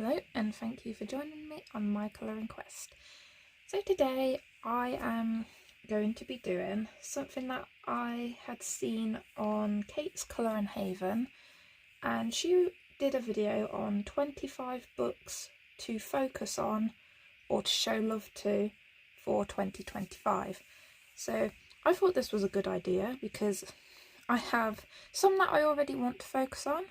Hello and thank you for joining me on my colouring quest. So today I am going to be doing something that I had seen on Kate's Colouring Haven, and she did a video on 25 books to focus on or to show love to for 2025. So I thought this was a good idea because I have some that I already want to focus on,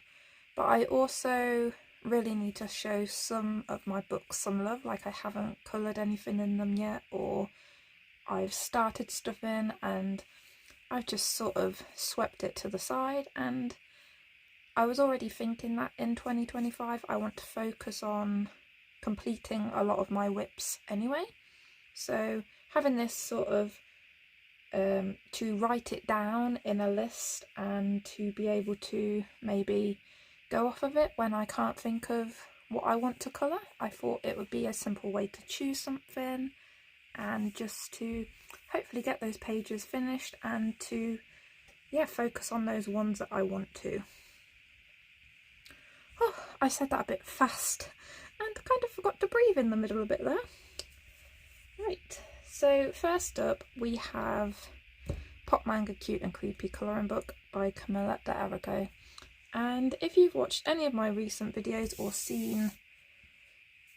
but I also really need to show some of my books some love. Like, I haven't coloured anything in them yet, or I've started stuff in and I've just sort of swept it to the side, and I was already thinking that in 2025 I want to focus on completing a lot of my whips anyway. So having this sort of to write it down in a list and to be able to maybe go off of it when I can't think of what I want to colour, I thought it would be a simple way to choose something and just to hopefully get those pages finished and to focus on those ones that I want to. Oh, I said that a bit fast and kind of forgot to breathe in the middle a bit there. Right, so first up we have Pop Manga Cute and Creepy Colouring Book by Camilla de. And if you've watched any of my recent videos or seen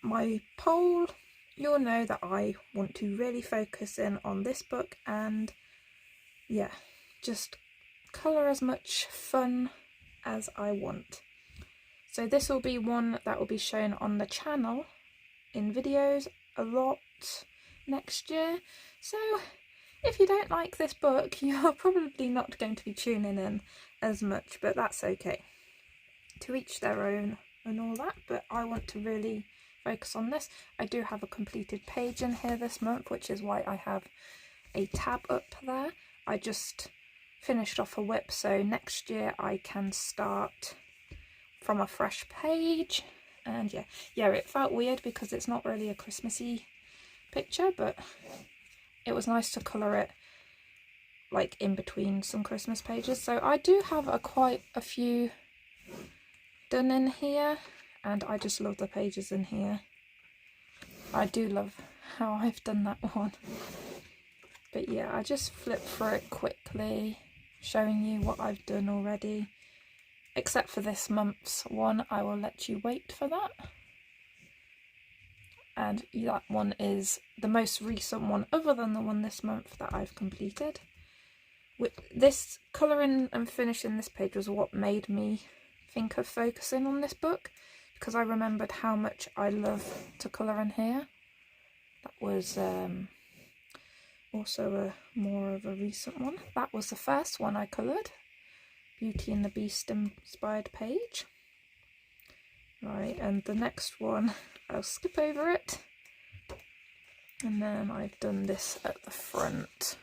my poll, you'll know that I want to really focus in on this book and just colour as much fun as I want. So this will be one that will be shown on the channel in videos a lot next year. So if you don't like this book, you're probably not going to be tuning in as much, but that's okay. To each their own and all that, but I want to really focus on this. I do have a completed page in here this month, which is why I have a tab up there. I just finished off a whip, so next year I can start from a fresh page. And yeah, it felt weird because it's not really a Christmassy picture, but it was nice to colour it like in between some Christmas pages. So I do have quite a few done in here, and I just love the pages in here. I do love how I've done that one. But yeah, I just flipped through it quickly, showing you what I've done already. Except for this month's one, I will let you wait for that. And that one is the most recent one other than the one this month that I've completed. With this colouring and finishing this page was what made me think of focusing on this book, because I remembered how much I love to colour in here. That was also more of a recent one. That was the first one I coloured, Beauty and the Beast inspired page. Right, and the next one, I'll skip over it, and then I've done this at the front.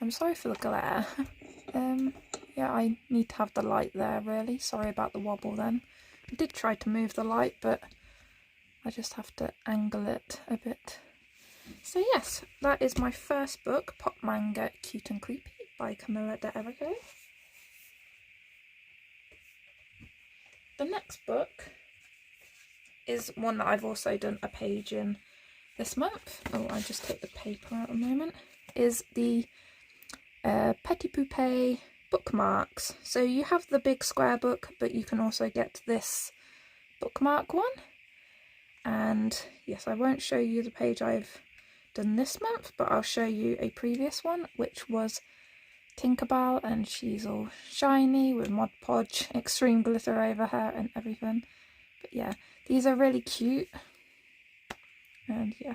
I'm sorry for the glare. Yeah, I need to have the light there really. Sorry about the wobble then. I did try to move the light, but I just have to angle it a bit. So yes, that is my first book, Pop Manga Cute and Creepy by Camilla de. The next book is one that I've also done a page in this month. Oh, I just take the paper out a moment. Is the Petit Poupée bookmarks. So you have the big square book, but you can also get this bookmark one. And yes, I won't show you the page I've done this month, but I'll show you a previous one, which was Tinkerbell, and she's all shiny with Mod Podge, extreme glitter over her and everything. But yeah, these are really cute, and yeah,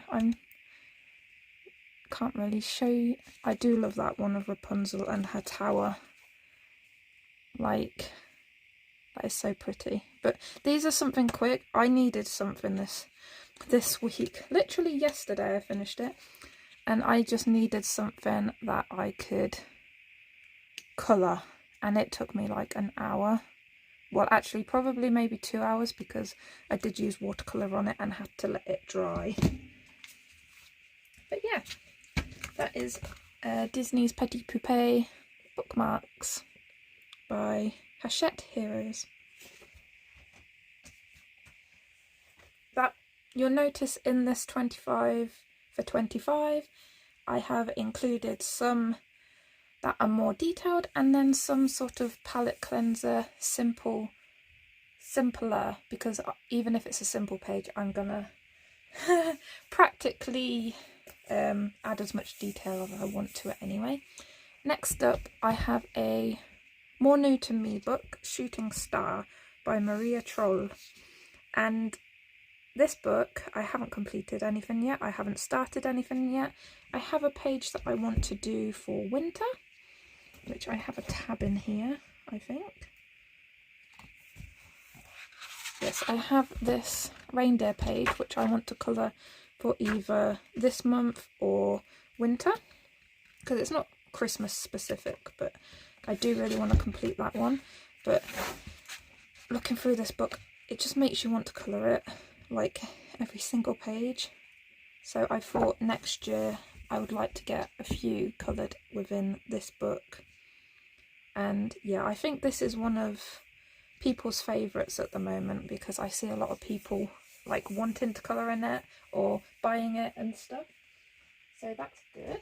can't really show you. I do love that one of Rapunzel and her tower. Like, that is so pretty. But these are something quick. I needed something this week. Literally yesterday I finished it, and I just needed something that I could colour, and it took me like an hour. Well, actually probably maybe 2 hours, because I did use watercolour on it and had to let it dry. But yeah, that is Disney's Petit Poupée bookmarks by Hachette Heroes. you'll notice in this 25 for 25 I have included some that are more detailed and then some sort of palette cleanser, simpler, because even if it's a simple page I'm gonna practically add as much detail as I want to it anyway. Next up I have a more new to me book, Shooting Star by Maria Troll, and this book I haven't completed anything yet, I haven't started anything yet. I have a page that I want to do for winter, which I have a tab in here, I think. Yes, I have this reindeer page which I want to colour for either this month or winter, because it's not Christmas specific, but I do really want to complete that one. But looking through this book, it just makes you want to colour it, like every single page. So I thought next year I would like to get a few coloured within this book. And yeah, I think this is one of people's favourites at the moment, because I see a lot of people like wanting to colour in it or buying it and stuff. So that's good.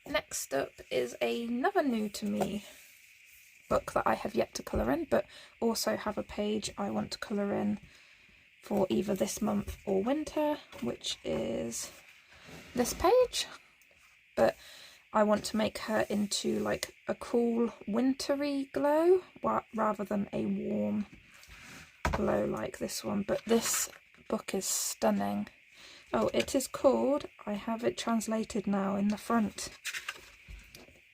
Next up is another new to me book that I have yet to colour in, but also have a page I want to colour in for either this month or winter, which is this page. But I want to make her into like a cool wintry glow rather than a warm glow like this one. But this book is stunning. Oh, it is called, I have it translated now in the front.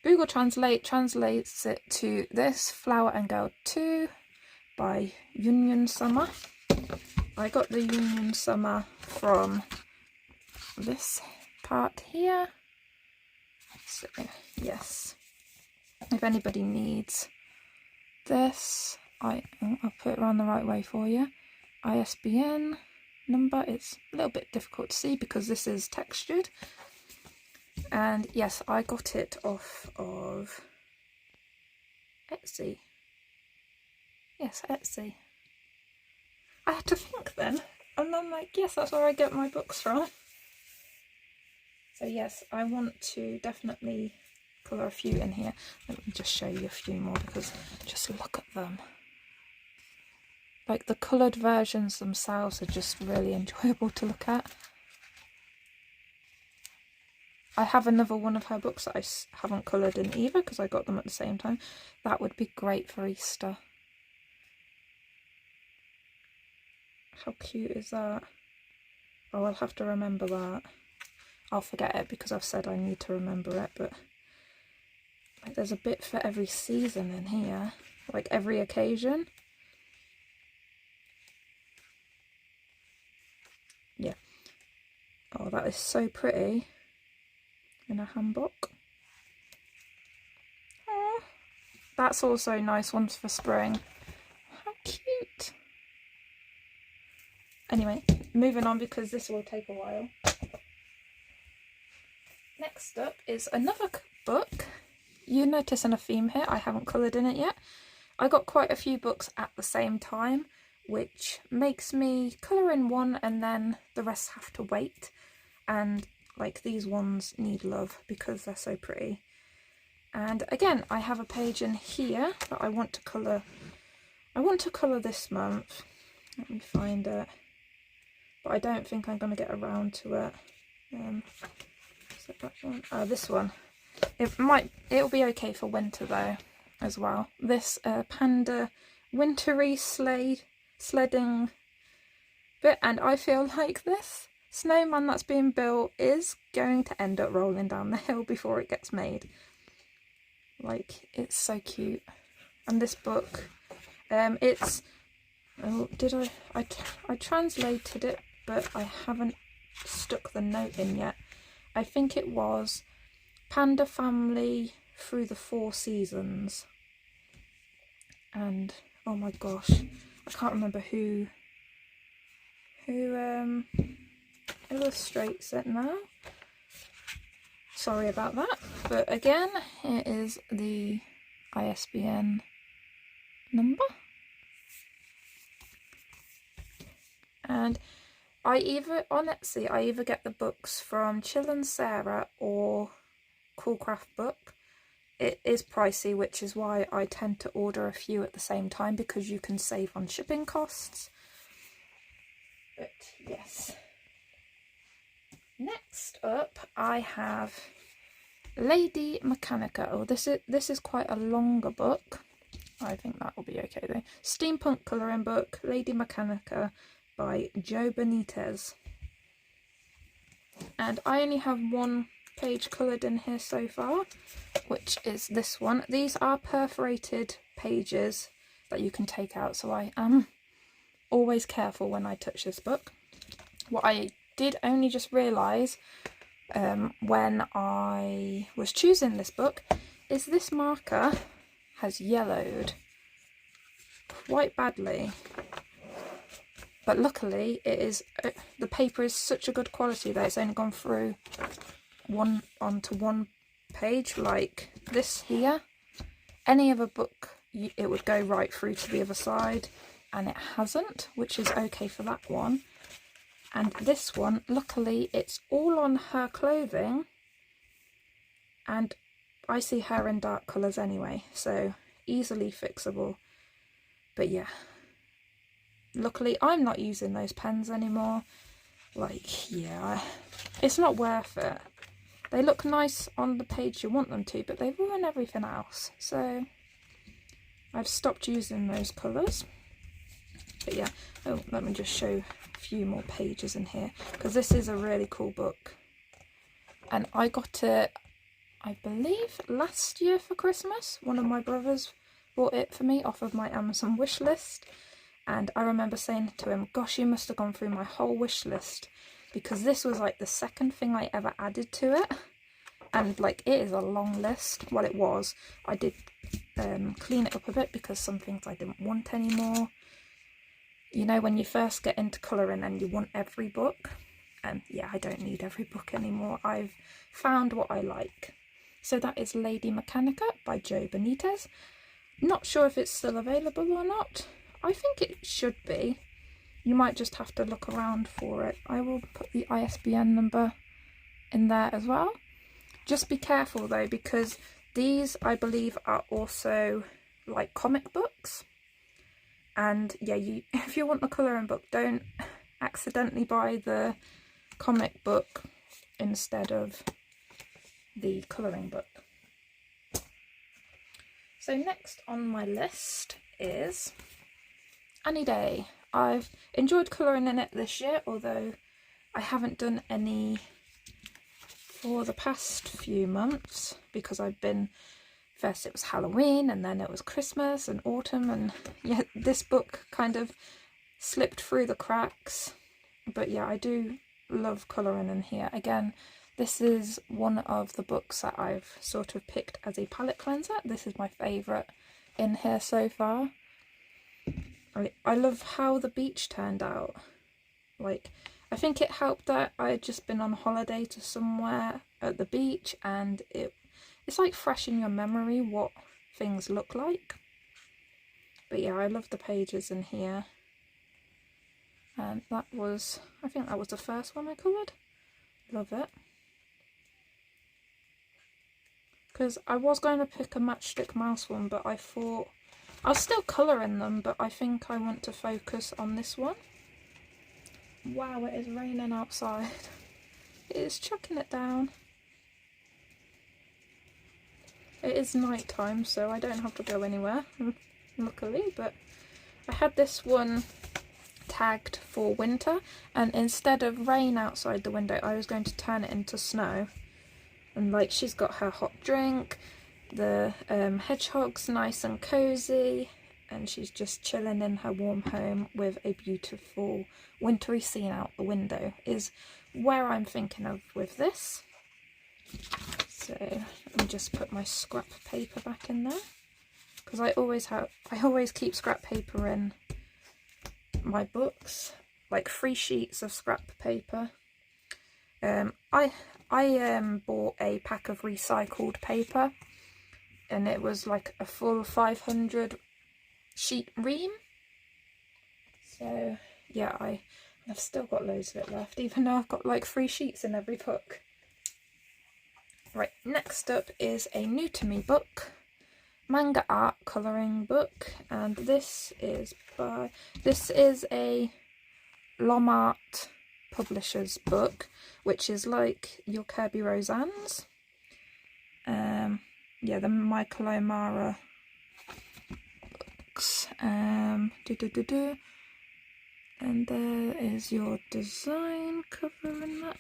Google Translate translates it to This Flower and Girl 2 by Union Summer. I got the Union Summer from this part here. So, yes, if anybody needs this, I'll put it around the right way for you. ISBN number, it's a little bit difficult to see because this is textured. And yes, I got it off of Etsy. Yes, Etsy. I had to think then, and I'm like, yes, that's where I get my books from. So yes, I want to definitely colour a few in here. Let me just show you a few more, because just look at them. Like the coloured versions themselves are just really enjoyable to look at. I have another one of her books that I haven't coloured in either, because I got them at the same time. That would be great for Easter. How cute is that? Oh, I'll have to remember that. I'll forget it because I've said I need to remember it, but like, there's a bit for every season in here, like every occasion. Yeah. Oh, that is so pretty in a handbook. Oh, that's also nice ones for spring. How cute. Anyway, moving on because this will take a while. Next up is another book. You're noticing a theme here. I haven't coloured in it yet. I got quite a few books at the same time, which makes me colour in one and then the rest have to wait. And like these ones need love because they're so pretty. And again, I have a page in here that I want to colour. I want to colour this month. Let me find it. But I don't think I'm going to get around to it. That one? Oh, this one. It'll be okay for winter though, as well. This Panda wintry sledding bit, and I feel like this snowman that's being built is going to end up rolling down the hill before it gets made. Like, it's so cute. And this book, it's, oh, did I translated it, but I haven't stuck the note in yet. I think it was Panda Family Through the 4 Seasons. And oh my gosh, I can't remember who illustrates it now. Sorry about that. But again, here is the ISBN number. And on Etsy, I either get the books from Chill and Sarah or Cool Craft Book. It is pricey, which is why I tend to order a few at the same time, because you can save on shipping costs. But yes. Next up, I have Lady Mechanica. Oh, this is quite a longer book. I think that will be okay though. Steampunk colouring book, Lady Mechanica by Joe Benitez. And I only have one page coloured in here so far, which is this one. These are perforated pages that you can take out, so I am always careful when I touch this book. What I did only just realise when I was choosing this book is this marker has yellowed quite badly, but luckily it is the paper is such a good quality that it's only gone through onto one page. Like this here, any other book it would go right through to the other side, and it hasn't, which is okay for that one. And this one, luckily it's all on her clothing, and I see her in dark colours anyway, so easily fixable. But yeah, luckily I'm not using those pens anymore. Like, yeah, it's not worth it. They look nice on the page you want them to, but they ruin everything else. So I've stopped using those colours. But yeah, oh, let me just show a few more pages in here, because this is a really cool book. And I got it, I believe, last year for Christmas. One of my brothers bought it for me off of my Amazon wish list. And I remember saying to him, gosh, you must have gone through my whole wish list, because this was like the second thing I ever added to it. And like, it is a long list. Well, it was. I did clean it up a bit because some things I didn't want anymore. You know, when you first get into colouring and you want every book. And yeah, I don't need every book anymore. I've found what I like. So that is Lady Mechanica by Joe Benitez. Not sure if it's still available or not. I think it should be. You might just have to look around for it. I will put the ISBN number in there as well. Just be careful though, because these, I believe, are also like comic books. And yeah, if you want the colouring book, don't accidentally buy the comic book instead of the colouring book. So next on my list is Any Day. I've enjoyed colouring in it this year, although I haven't done any for the past few months, because I've been, first it was Halloween and then it was Christmas and autumn, and yeah, this book kind of slipped through the cracks. But yeah, I do love colouring in here. Again, this is one of the books that I've sort of picked as a palette cleanser. This is my favourite in here so far. I love how the beach turned out. Like, I think it helped that I had just been on holiday to somewhere at the beach, and it's like fresh in your memory what things look like. But yeah, I love the pages in here. And that was, I think that was the first one I coloured. Love it. Because I was going to pick a Matchstick Mouse one, but I thought I'll still colour in them, but I think I want to focus on this one. Wow, it is raining outside. It is chucking it down. It is night time, so I don't have to go anywhere, luckily, but I had this one tagged for winter, and instead of rain outside the window, I was going to turn it into snow. And like, she's got her hot drink, the hedgehog's nice and cozy, and she's just chilling in her warm home with a beautiful wintry scene out the window, is where I'm thinking of with this. So let me just put my scrap paper back in there, because I always keep scrap paper in my books, like 3 sheets of scrap paper. I bought a pack of recycled paper, and it was like a full 500 sheet ream. So yeah, I I've still got loads of it left, even though I've got like 3 sheets in every book. Right, next up is a new to me book, Manga Art Coloring book, and this is a Lomart Publishers book, which is like your Kirby Roseanne's. Yeah, the Michael O'Mara books. And there is your design cover in that.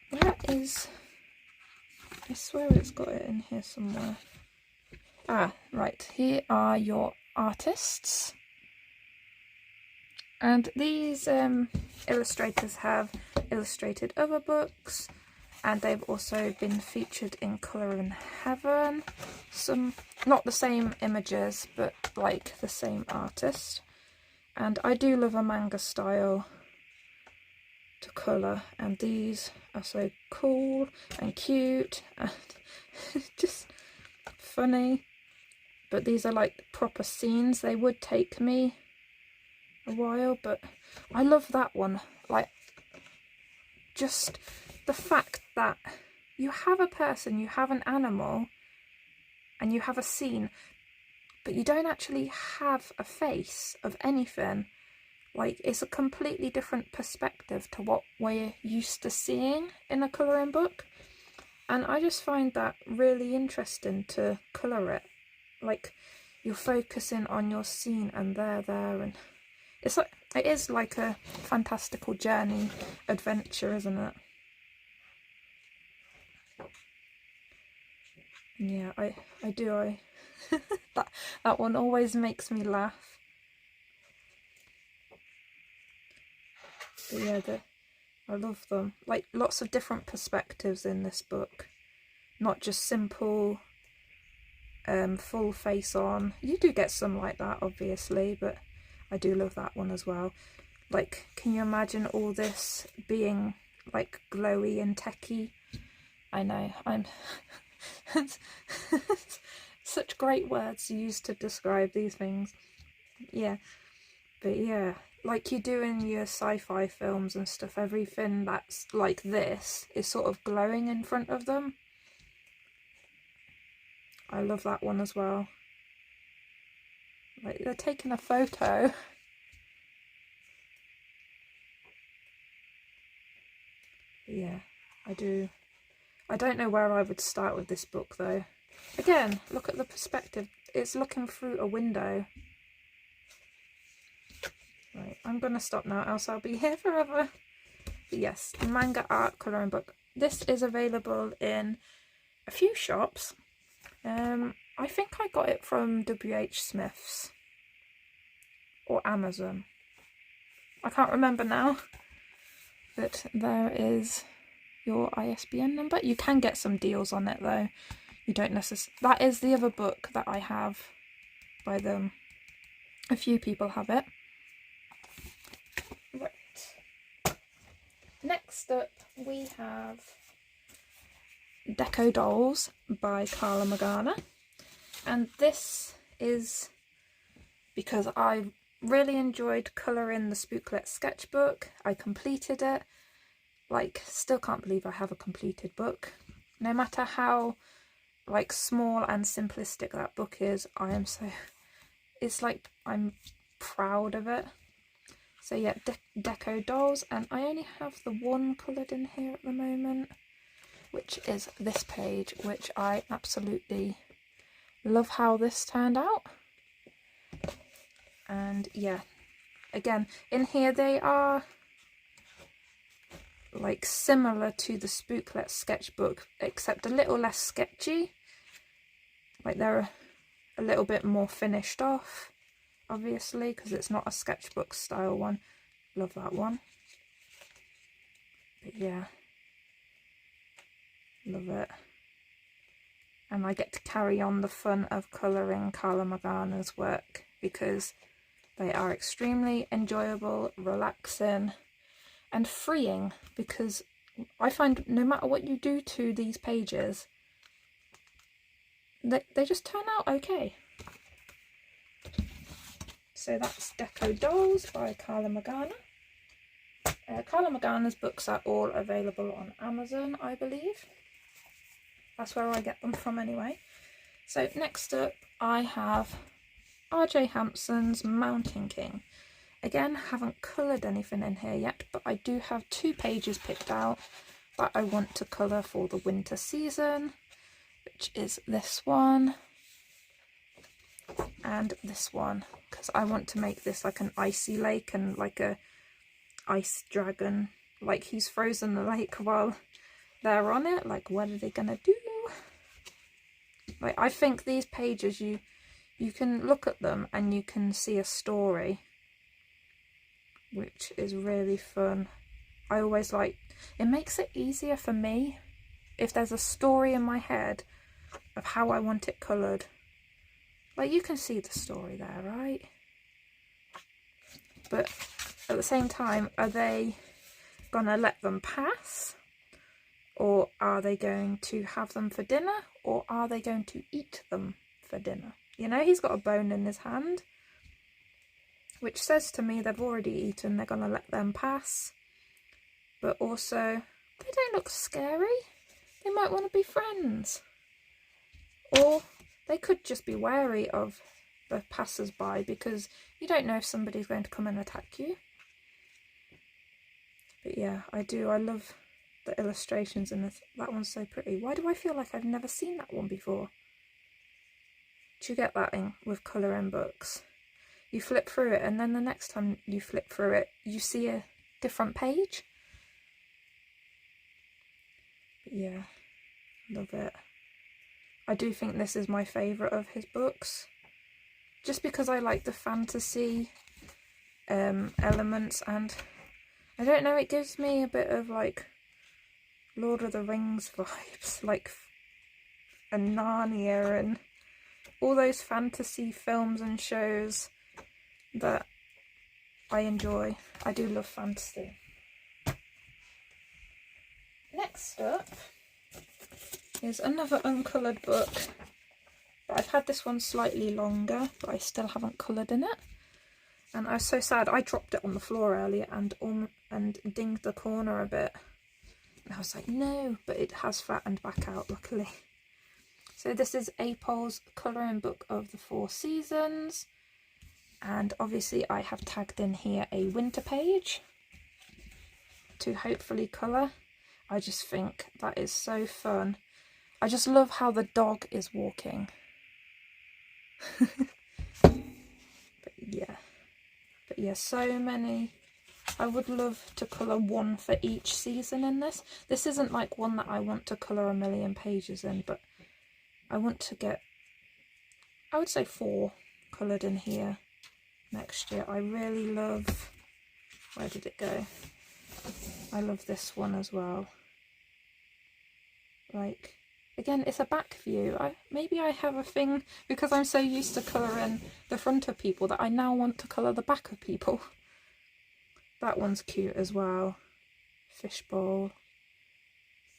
Where is... I swear it's got it in here somewhere. Ah, right. Here are your artists. And these illustrators have illustrated other books, and they've also been featured in Colour in Heaven. Some, not the same images, but like the same artist. And I do love a manga style to colour, and these are so cool and cute and just funny. But these are like proper scenes. They would take me a while, but I love that one. Like, just the fact that you have a person, you have an animal, and you have a scene, but you don't actually have a face of anything. Like, it's a completely different perspective to what we're used to seeing in a colouring book. And I just find that really interesting to colour it. Like, you're focusing on your scene and they're there, and it's like, it is like a fantastical journey adventure, isn't it? Yeah, I do. That one always makes me laugh. But yeah, I love them. Like, lots of different perspectives in this book. Not just simple, full face on. You do get some like that, obviously, but I do love that one as well. Like, can you imagine all this being like glowy and techy? I know, I'm such great words used to describe these things. Yeah, but yeah, like you do in your sci-fi films and stuff, everything that's like this is sort of glowing in front of them. I love that one as well. Like, they're taking a photo. Yeah, I do. I don't know where I would start with this book though. Again, look at the perspective. It's looking through a window. Right, I'm going to stop now, else I'll be here forever. But yes, Manga Art Coloring book. This is available in a few shops. I think I got it from WH Smith's or Amazon. I can't remember now. But there is your ISBN number. You can get some deals on it though. You don't necessarily... That is the other book that I have by them. A few people have it. Right. Next up we have Deco Dolls by Carla Magana. And this is because I really enjoyed colouring the Spooklet sketchbook. I completed it. Like, still can't believe I have a completed book. No matter how like small and simplistic that book is, I am so... It's like I'm proud of it. So yeah, Deco Dolls, and I only have the one coloured in here at the moment, which is this page, which I absolutely love how this turned out. And yeah, again, in here they are like similar to the Spooklet sketchbook, except a little less sketchy. Like, they're a little bit more finished off, obviously, because it's not a sketchbook style one. Love that one. But yeah, love it. And I get to carry on the fun of colouring Carla Magana's work, because they are extremely enjoyable, relaxing and freeing, because I find no matter what you do to these pages, they just turn out okay. So that's Deco Dolls by Carla Magana. Carla Magana's books are all available on Amazon, I believe. That's where I get them from anyway. So next up I have R.J. Hampson's Mountain King. Again, haven't coloured anything in here yet, but I do have 2 pages picked out that I want to colour for the winter season, which is this one and this one, because I want to make this like an icy lake and like a ice dragon, like he's frozen the lake while they're on it. Like, what are they gonna do? Like, I think these pages, you can look at them and you can see a story, which is really fun. I always like, it makes it easier for me if there's a story in my head of how I want it coloured. Like, you can see the story there, right? But at the same time, are they gonna let them pass? Or are they going to have them for dinner? Or are they going to eat them for dinner? You know, he's got a bone in his hand, which says to me they've already eaten, they're going to let them pass. But also, they don't look scary. They might want to be friends. Or they could just be wary of the passers-by, because you don't know if somebody's going to come and attack you. But yeah, I love the illustrations in this. That one's so pretty. Why do I feel like I've never seen that one before? Do you get that in with colouring books? You flip through it and then the next time you flip through it, you see a different page. But yeah, love it. I do think this is my favourite of his books. Just because I like the fantasy elements, and I don't know, it gives me a bit of like Lord of the Rings vibes, like, and Narnia and all those fantasy films and shows that I enjoy. I do love fantasy. Next up is another uncoloured book. But I've had this one slightly longer, but I still haven't coloured in it. And I was so sad. I dropped it on the floor earlier and dinged the corner a bit. And I was like, no, but it has flattened back out, luckily. So this is Apol's colouring book of the 4 seasons. And obviously I have tagged in here a winter page to hopefully colour. I just think that is so fun. I just love how the dog is walking. But yeah, so many. I would love to colour one for each season in this. This isn't like one that I want to colour a million pages in, but I want to get, I would say 4 coloured in here next year. I really love, where did it go? I love this one as well. Like, again, it's a back view. Maybe I have a thing, because I'm so used to colouring the front of people, that I now want to colour the back of people. That one's cute as well. Fishbowl.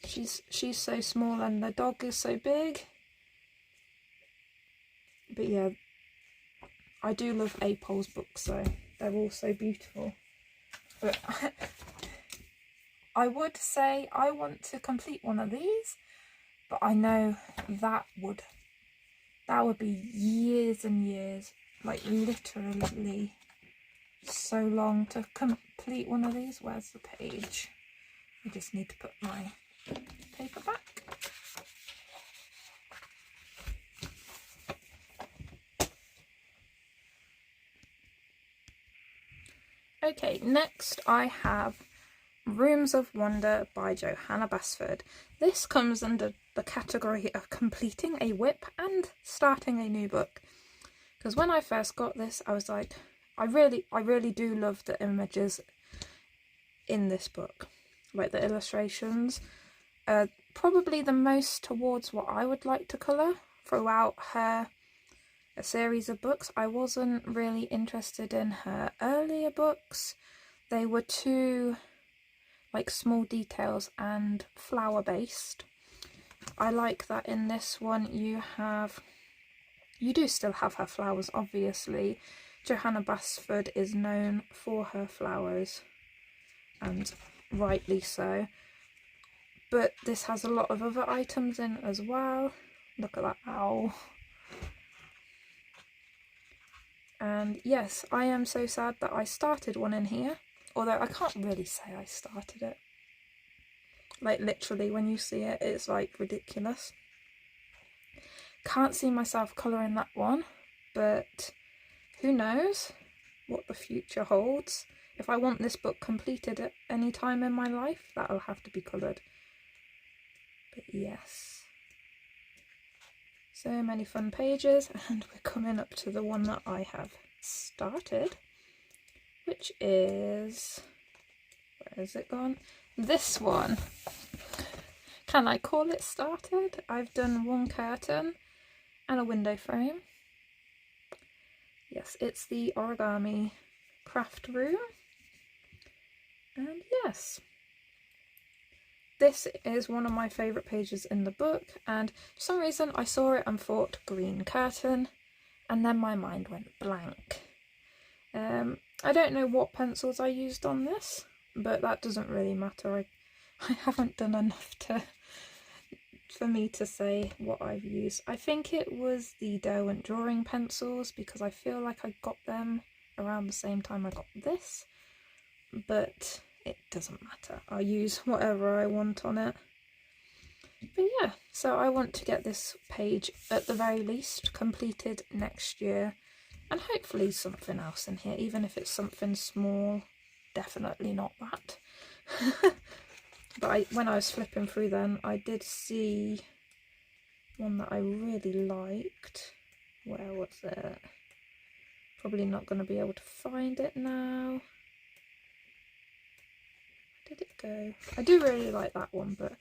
She's so small and the dog is so big. But yeah, I do love Apol's books though. They're all so beautiful. But I would say I want to complete one of these, but I know that would be years and years, like literally so long to complete one of these. Where's the page? I just need to put my paper back. Okay, next I have Rooms of Wonder by Johanna Basford. This comes under the category of completing a whip and starting a new book. Because when I first got this, I was like, I really do love the images in this book. Like the illustrations. Probably the most towards what I would like to colour throughout her a series of books. I wasn't really interested in her earlier books. They were too like small details and flower based. I like that in this one you do still have her flowers, obviously. Johanna Basford is known for her flowers, and rightly so. But this has a lot of other items in as well. Look at that owl. And yes, I am so sad that I started one in here, although I can't really say I started it. Like literally when you see it, it's like ridiculous. Can't see myself colouring that one, but who knows what the future holds. If I want this book completed at any time in my life, that'll have to be coloured. But yes, so many fun pages, and we're coming up to the one that I have started, which is, where has it gone? This one. Can I call it started? I've done one curtain and a window frame. Yes, it's the origami craft room. And yes, this is one of my favourite pages in the book, and for some reason I saw it and thought green curtain, and then my mind went blank. I don't know what pencils I used on this, but that doesn't really matter. I haven't done enough for me to say what I've used. I think it was the Derwent drawing pencils, because I feel like I got them around the same time I got this, but it doesn't matter. I'll use whatever I want on it. But yeah, so I want to get this page at the very least completed next year, and hopefully something else in here, even if it's something small. Definitely not that. But when I was flipping through then, I did see one that I really liked. Where was it? Probably not going to be able to find it now. Where did it go? I do really like that one, but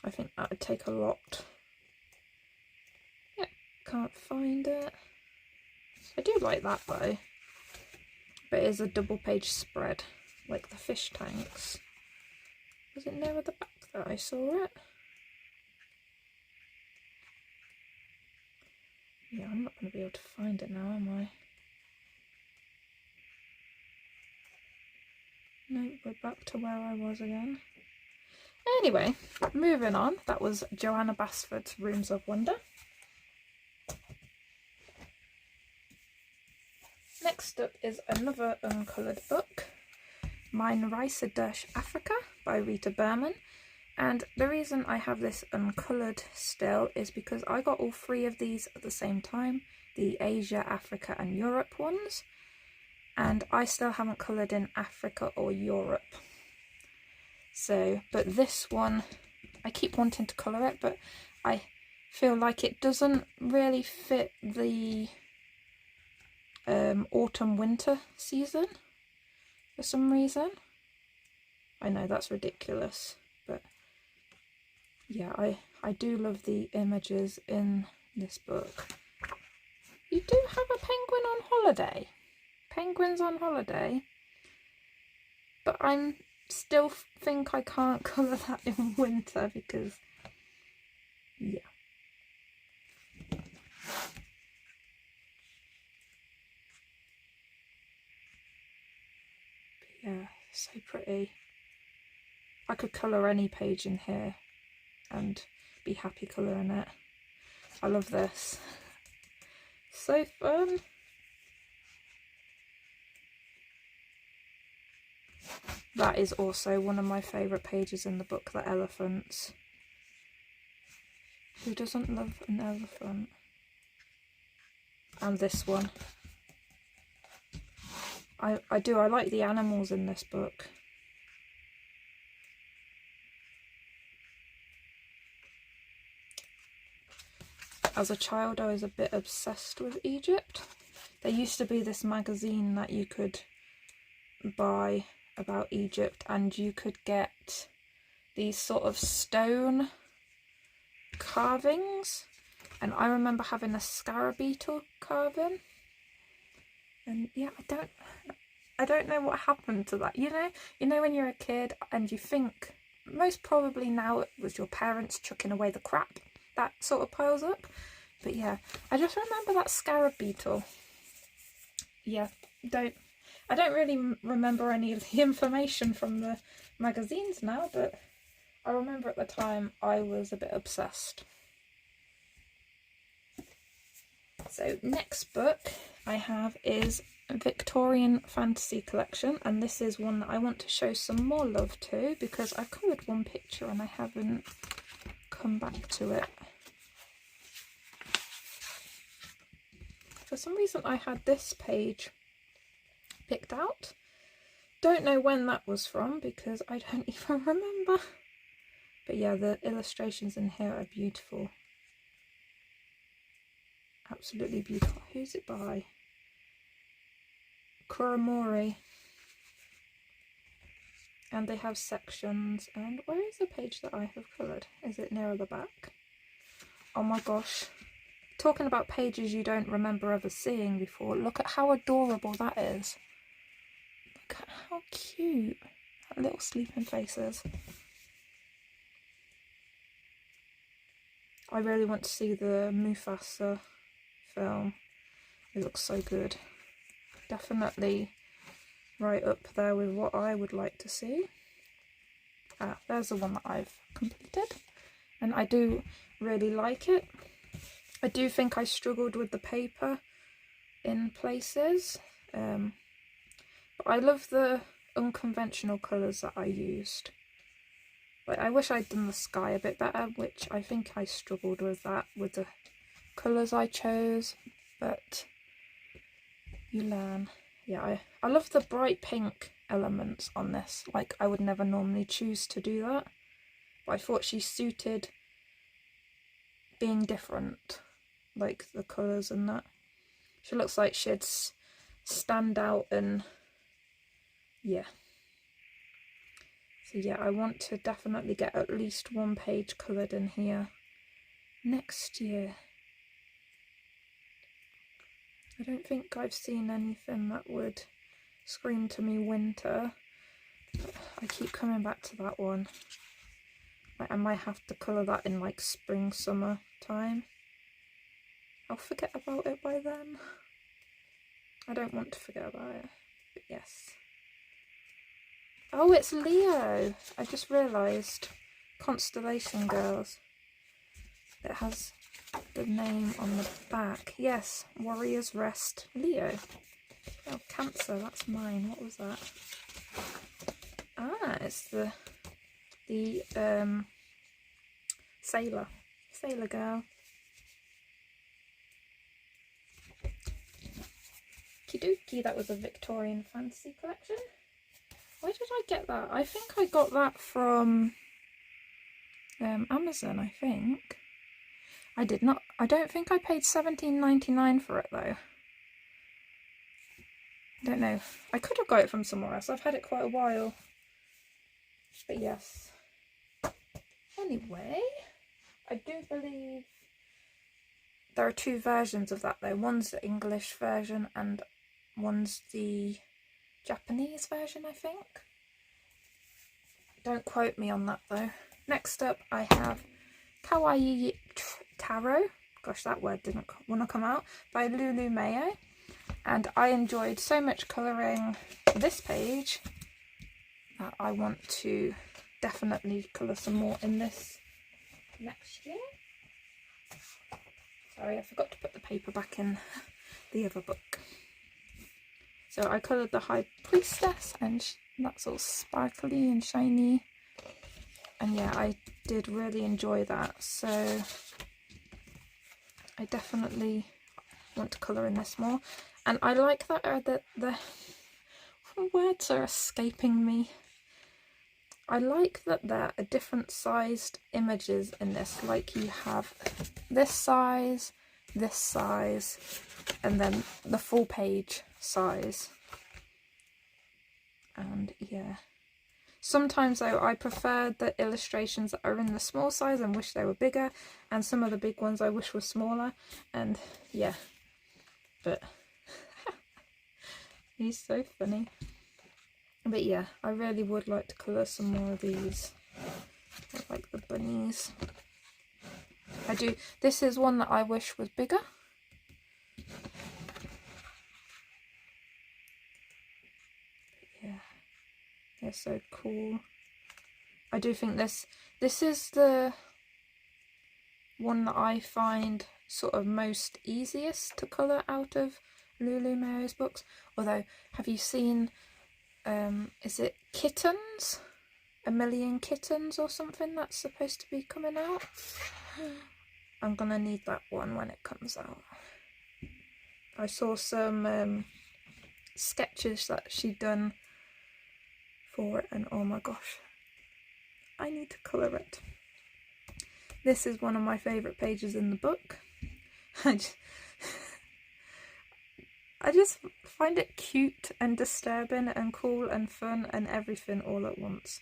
I think that would take a lot. Yep, can't find it. I do like that though. But it is a double page spread, like the fish tanks. Was it near the back that I saw it? Yeah, I'm not going to be able to find it now, am I? No, we're back to where I was again. Anyway, moving on. That was Joanna Basford's Rooms of Wonder. Next up is another uncoloured book, Mein Reise durch Afrika by Rita Berman. And the reason I have this uncoloured still is because I got all three of these at the same time, the Asia, Africa and Europe ones, and I still haven't coloured in Africa or Europe. So, but this one, I keep wanting to colour it, but I feel like it doesn't really fit the autumn-winter season for some reason. I know that's ridiculous, but yeah, I do love the images in this book. You do have a penguin on holiday. Penguins on holiday. But I still think I can't colour that in winter because, yeah. But yeah, so pretty. I could colour any page in here and be happy colouring it. I love this. So fun. That is also one of my favourite pages in the book, the elephants. Who doesn't love an elephant? And this one. I do. I like the animals in this book. As a child, I was a bit obsessed with Egypt. There used to be this magazine that you could buy about Egypt, and you could get these sort of stone carvings, and I remember having a scarab beetle carving, and yeah, I don't know what happened to that. You know when you're a kid and you think, most probably now it was your parents chucking away the crap that sort of piles up. But yeah, I just remember that scarab beetle. Yeah, I don't really remember any of the information from the magazines now, but I remember at the time I was a bit obsessed. So next book I have is Victorian Fantasy Collection, and this is one that I want to show some more love to because I've coloured one picture and I haven't come back to it. For some reason I had this page picked out. Don't know when that was from because I don't even remember. But yeah, the illustrations in here are beautiful. Absolutely beautiful. Who's it by? Kuramori. And they have sections. And where is the page that I have coloured? Is it nearer the back? Oh my gosh. Talking about pages you don't remember ever seeing before. Look at how adorable that is. Look at how cute that little sleeping face is. I really want to see the Mufasa film. It looks so good. Definitely right up there with what I would like to see. Ah, there's the one that I've completed, and I do really like it. I do think I struggled with the paper in places, but I love the unconventional colours that I used. Like, I wish I'd done the sky a bit better, which I think I struggled with that with the colours I chose, but you learn. Yeah, I love the bright pink elements on this. Like, I would never normally choose to do that, but I thought she suited being different, like the colours and that. She looks like she'd stand out, and yeah. So yeah, I want to definitely get at least one page coloured in here next year. I don't think I've seen anything that would scream to me winter. But I keep coming back to that one. Like, I might have to colour that in like spring, summer time. I'll forget about it by then. I don't want to forget about it, but yes. Oh, it's Leo! I just realised. Constellation Girls. It has the name on the back. Yes, Warrior's Rest Leo. Oh, Cancer, that's mine. What was that? Ah, it's the Sailor Girl. Kidoki, that was a Victorian Fantasy Collection. Where did I get that? I think I got that from Amazon, I think. I did not. I don't think I paid $17.99 for it though. I don't know. I could have got it from somewhere else. I've had it quite a while. But yes. Anyway, I do believe there are two versions of that though. One's the English version and one's the Japanese version, I think. Don't quote me on that though. Next up I have Kawaii Taro. Gosh, that word didn't want to come out. By Lulu Mayo. And I enjoyed so much colouring this page that I want to definitely colour some more in this next year. Sorry, I forgot to put the paper back in the other book. So I coloured the High Priestess, and that's all sparkly and shiny. And yeah, I did really enjoy that. So I definitely want to colour in this more. And I like that the words are escaping me. I like that there are different sized images in this. Like you have this size, and then the full page size. And yeah, sometimes though I prefer the illustrations that are in the small size and wish they were bigger, and some of the big ones I wish were smaller. And yeah, but he's so funny. But yeah, I really would like to colour some more of these. I like the bunnies. I do. This is one that I wish was bigger. They're so cool. I do think this is the one that I find sort of most easiest to colour out of Lulu Mayo's books. Although, have you seen, is it Kittens? A Million Kittens or something that's supposed to be coming out? I'm gonna need that one when it comes out. I saw some sketches that she'd done for it, and oh my gosh, I need to colour it. This is one of my favourite pages in the book. I just find it cute and disturbing and cool and fun and everything all at once.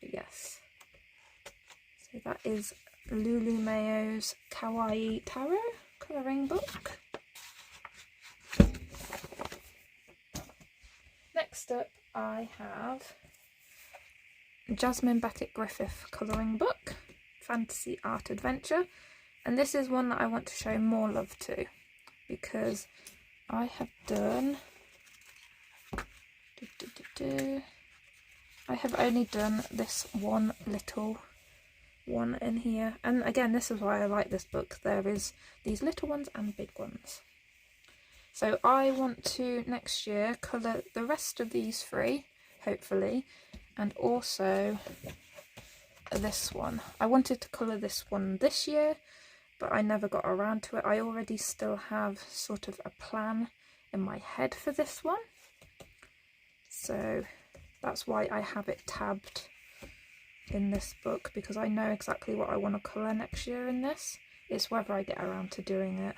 Yes. So that is Lulu Mayo's Kawaii Tarot colouring book. Next up I have Jasmine Becket Griffith colouring book, Fantasy Art Adventure, and this is one that I want to show more love to because I have done I have only done this one little one in here, and again this is why I like this book. There is these little ones and big ones. So I want to next year colour the rest of these three, hopefully, and also this one. I wanted to colour this one this year, but I never got around to it. I already still have sort of a plan in my head for this one, so that's why I have it tabbed in this book, because I know exactly what I want to colour next year in this. It's whether I get around to doing it,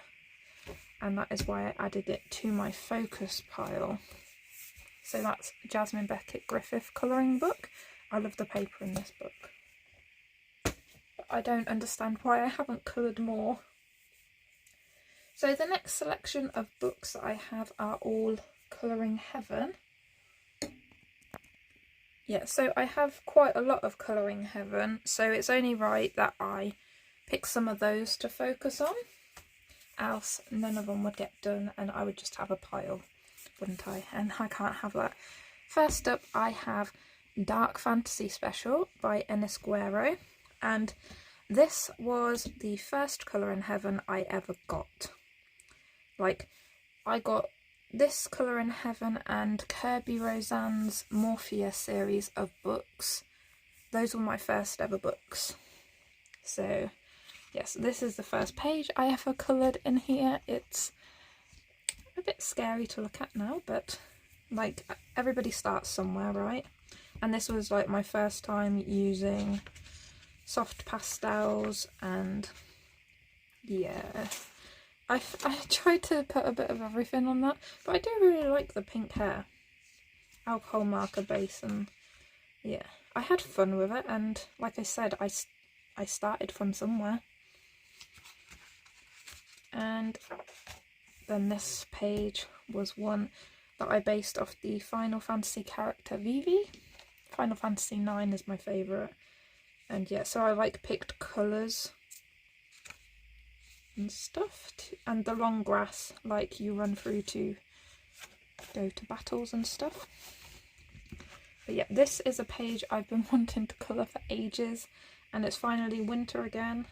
and that is why I added it to my focus pile. So that's Jasmine Becket Griffith colouring book. I love the paper in this book, but I don't understand why I haven't coloured more. So the next selection of books that I have are all Colouring Heaven. Yeah, so I have quite a lot of Colouring Heaven, so it's only right that I pick some of those to focus on, else none of them would get done and I would just have a pile, wouldn't I? And I can't have that. First up I have Dark Fantasy Special by Guero, and this was the first Colouring Heaven I ever got. Like, I got this Colouring Heaven and Kirby Roseanne's Morphia series of books. Those were my first ever books. So yes, this is the first page I ever coloured in here. It's a bit scary to look at now, but like, everybody starts somewhere, right? And this was like my first time using soft pastels, and yeah, I tried to put a bit of everything on that, but I do really like the pink hair, alcohol marker base, and yeah, I had fun with it, and like I said, I started from somewhere. And then this page was one that I based off the Final Fantasy character Vivi. Final Fantasy 9 is my favourite, and yeah, so I like picked colours and stuff, and the long grass like you run through to go to battles and stuff. But yeah, this is a page I've been wanting to colour for ages, and it's finally winter again,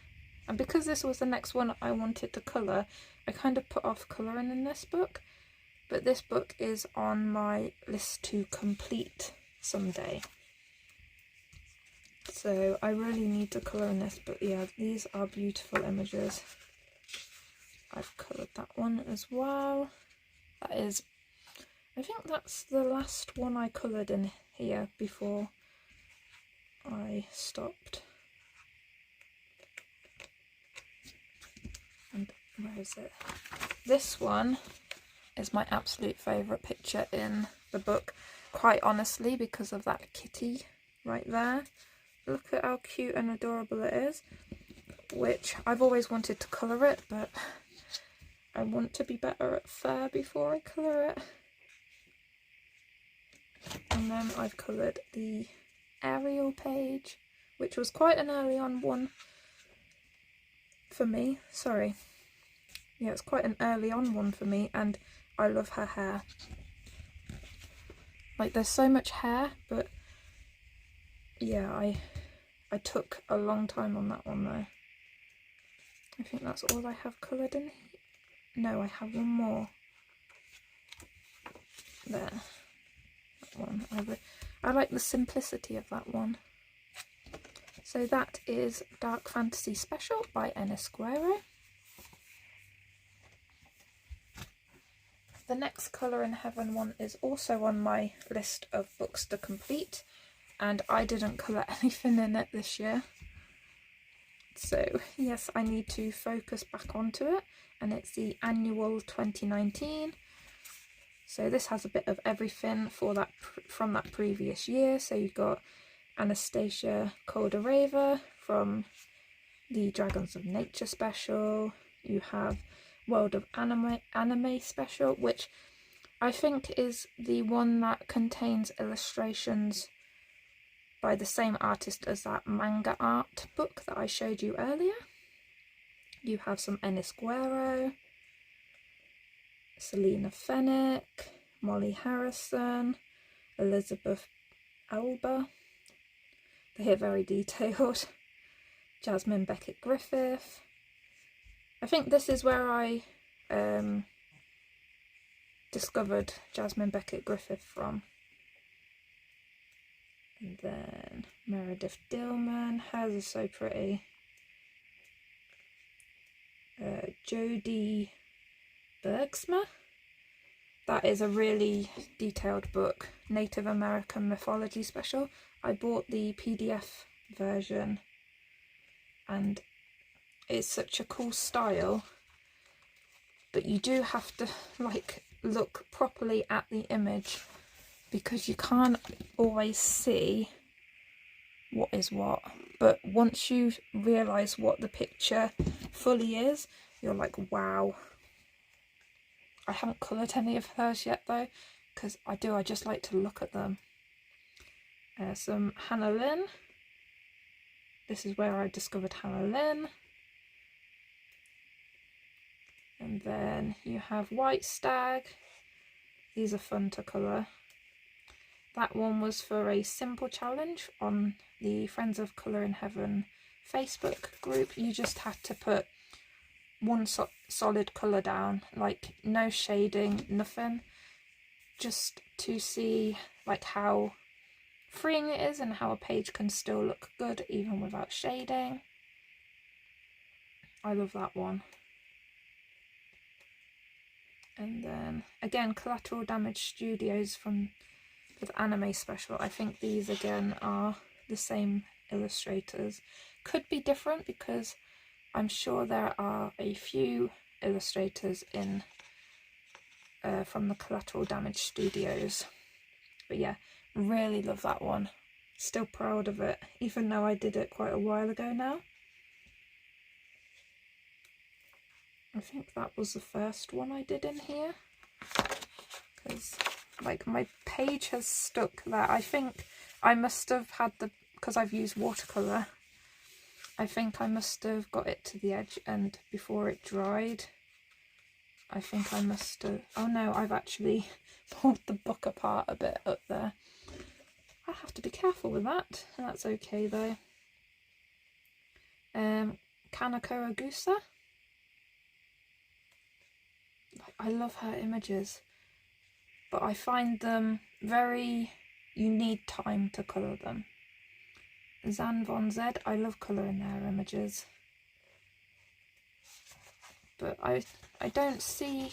and because this was the next one I wanted to colour, I kind of put off colouring in this book, but this book is on my list to complete someday, so I really need to colour in this. But yeah, these are beautiful images. I've coloured that one as well. That is, I think that's the last one I coloured in here before I stopped. And where is it? This one is my absolute favourite picture in the book, quite honestly, because of that kitty right there. Look at how cute and adorable it is, which I've always wanted to colour it, but I want to be better at fur before I colour it. And then I've coloured the Ariel page, which was quite an early on one for me. Sorry. Yeah, it's quite an early on one for me, and I love her hair. Like, there's so much hair, but yeah, I took a long time on that one though. I think that's all I have coloured in here. No, I have one more. There. That one. I like the simplicity of that one. So that is Dark Fantasy Special by Guero. The next Colour in Heaven one is also on my list of books to complete, and I didn't colour anything in it this year. So yes, I need to focus back onto it, and it's the annual 2019. So this has a bit of everything for that from that previous year. So you've got Anastasia Koldareva from the Dragons of Nature special. You have World of Anime special, which I think is the one that contains illustrations by the same artist as that Manga Art book that I showed you earlier. You have some Guero, Selena Fennick, Molly Harrison, Elizabeth Alba. They're very detailed. Jasmine Becket Griffith. I think this is where I discovered Jasmine Becket Griffith from. And then Meredith Dillman. Hers is so pretty. Jodie Bergsma. That is a really detailed book. Native American Mythology Special. I bought the PDF version and it's such a cool style, but you do have to like look properly at the image because you can't always see what is what. But once you realise what the picture fully is, you're like, wow. I haven't coloured any of hers yet though, because I just like to look at them. Some Hannah Lynn. This is where I discovered Hannah Lynn. And then you have White Stag. These are fun to colour. That one was for a simple challenge on the Friends of Colour in Heaven Facebook group. You just had to put one solid colour down, like no shading, nothing, just to see like how freeing it is and how a page can still look good even without shading. I love that one. And then again, Collateral Damage Studios for the anime special. I think these again are the same illustrators. Could be different because I'm sure there are a few illustrators in from the Collateral Damage Studios. But yeah, really love that one. Still proud of it, even though I did it quite a while ago now. I think that was the first one I did in here, because like my page has stuck there. I think I must have had because I've used watercolour, I think I must have got it to the edge and before it dried, I think I must have, oh no, I've actually pulled the book apart a bit up there. I have to be careful with that. That's okay though. Kanako Agusa. I love her images, but I find them you need time to colour them. Zan Von Zed, I love colouring their images, but I don't see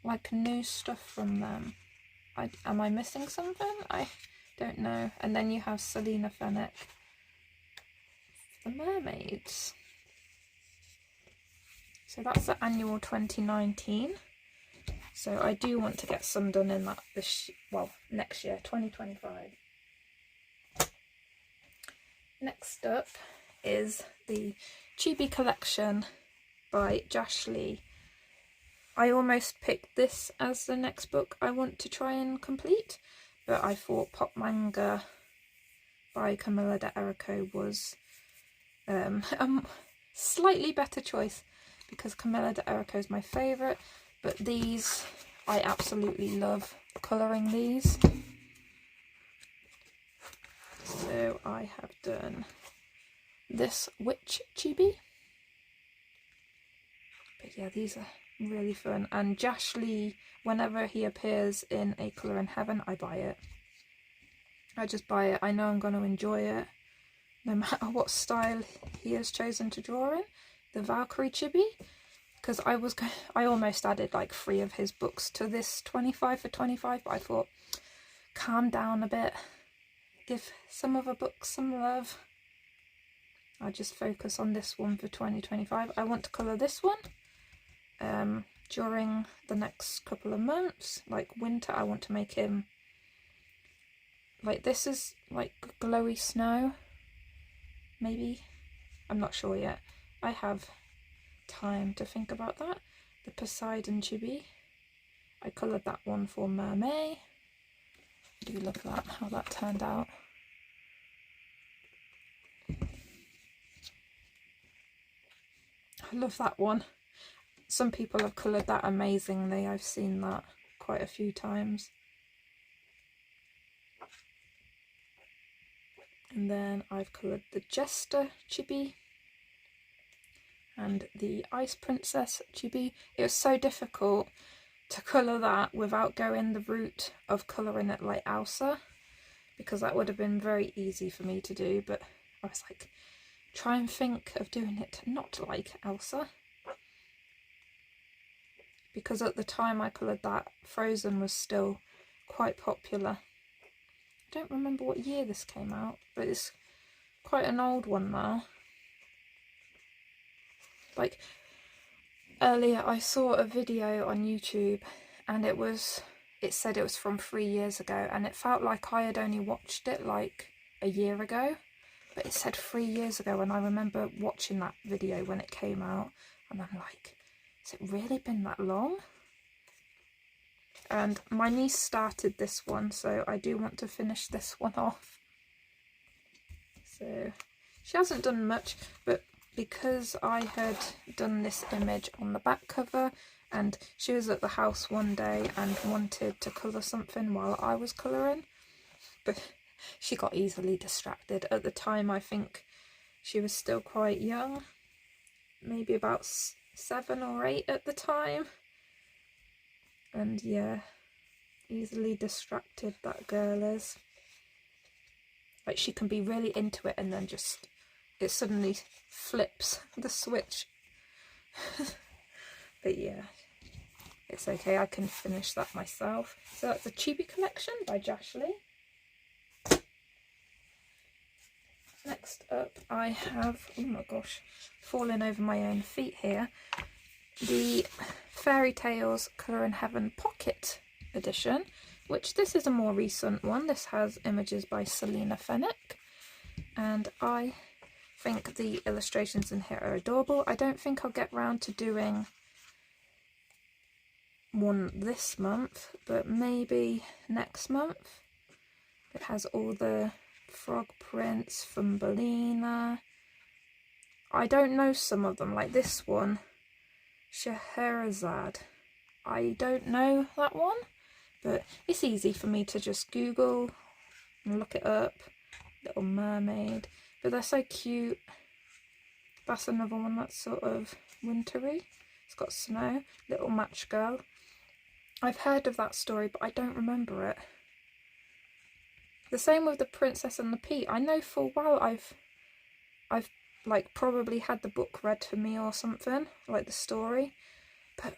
like new stuff from them. Am I missing something? I don't know. And then you have Selena Fennick, the mermaids. So that's the annual 2019. So I do want to get some done in that next year, 2025. Next up is the Chibi Collection by Josh Lee. I almost picked this as the next book I want to try and complete, but I thought Pop Manga by Camilla de Erico was a slightly better choice, because Camilla de Erico is my favourite, but these I absolutely love colouring these. So I have done this witch chibi. But yeah, these are really fun. And Jasmine, whenever he appears in A Colour in Heaven, I buy it. I just buy it. I know I'm going to enjoy it, no matter what style he has chosen to draw in. The Valkyrie chibi. Because I almost added like 3 of his books to this 25 for 25, but I thought, calm down a bit. Give some other books some love. I'll just focus on this one for 2025. I want to colour this one during the next couple of months. Like winter, I want to make him like, this is like glowy snow, maybe. I'm not sure yet. I have time to think about that. The Poseidon chibi, I coloured that one for Mermaid. I do love that, how that turned out. I love that one. Some people have coloured that amazingly. I've seen that quite a few times. And then I've coloured the Jester chibi and the Ice Princess chibi. It was so difficult to colour that without going the route of colouring it like Elsa, because that would have been very easy for me to do, but I was like, try and think of doing it not like Elsa. Because at the time I coloured that, Frozen was still quite popular. I don't remember what year this came out, but it's quite an old one now. Like, earlier I saw a video on YouTube and it said it was from 3 years ago, and it felt like I had only watched it like a year ago, but it said 3 years ago, and I remember watching that video when it came out, and I'm like, has it really been that long? And my niece started this one, so I do want to finish this one off. So she hasn't done much, but because I had done this image on the back cover and she was at the house one day and wanted to colour something while I was colouring, but she got easily distracted. At the time I think she was still quite young, maybe about 7 or 8 at the time, and yeah, easily distracted that girl is. Like, she can be really into it and then just it suddenly flips the switch. But yeah, it's okay, I can finish that myself. So that's the Chibi Collection by Jasmine. Next up I have, oh my gosh, falling over my own feet here, the Fairy Tales Colour in Heaven Pocket Edition, which this is a more recent one. This has images by Selena Fennick, and I think the illustrations in here are adorable. I don't think I'll get round to doing one this month, but maybe next month. It has all the frog prints from Bellina. I don't know some of them, like this one, Scheherazade. I don't know that one, but it's easy for me to just Google and look it up. Little Mermaid, but they're so cute. That's another one that's sort of wintry. It's got snow. Little Match Girl. I've heard of that story, but I don't remember it. The same with The Princess and the Pea. I know full well I've like probably had the book read to me or something, like the story, but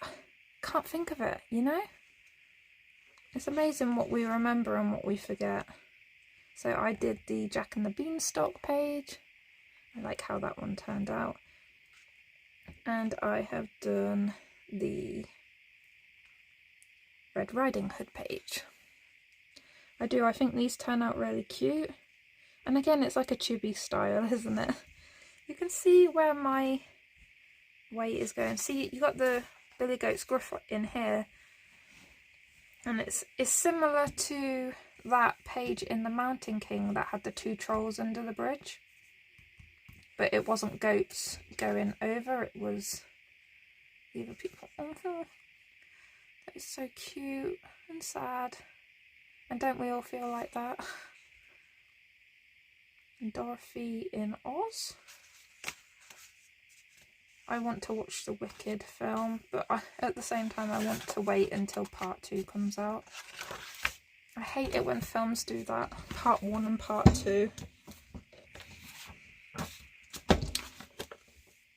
can't think of it, you know? It's amazing what we remember and what we forget. So I did the Jack and the Beanstalk page. I like how that one turned out. And I have done the Red Riding Hood page. I think these turn out really cute. And again, it's like a chibi style, isn't it? You can see where my weight is going. See, you got the Billy Goat's Gruff in here. And it's similar to that page in The Mountain King that had the 2 trolls under the bridge. But it wasn't goats going over, it was either people. There is so cute and sad. And don't we all feel like that? And Dorothy in Oz. I want to watch the Wicked film, but at the same time I want to wait until part 2 comes out. I hate it when films do that, part 1 and part 2.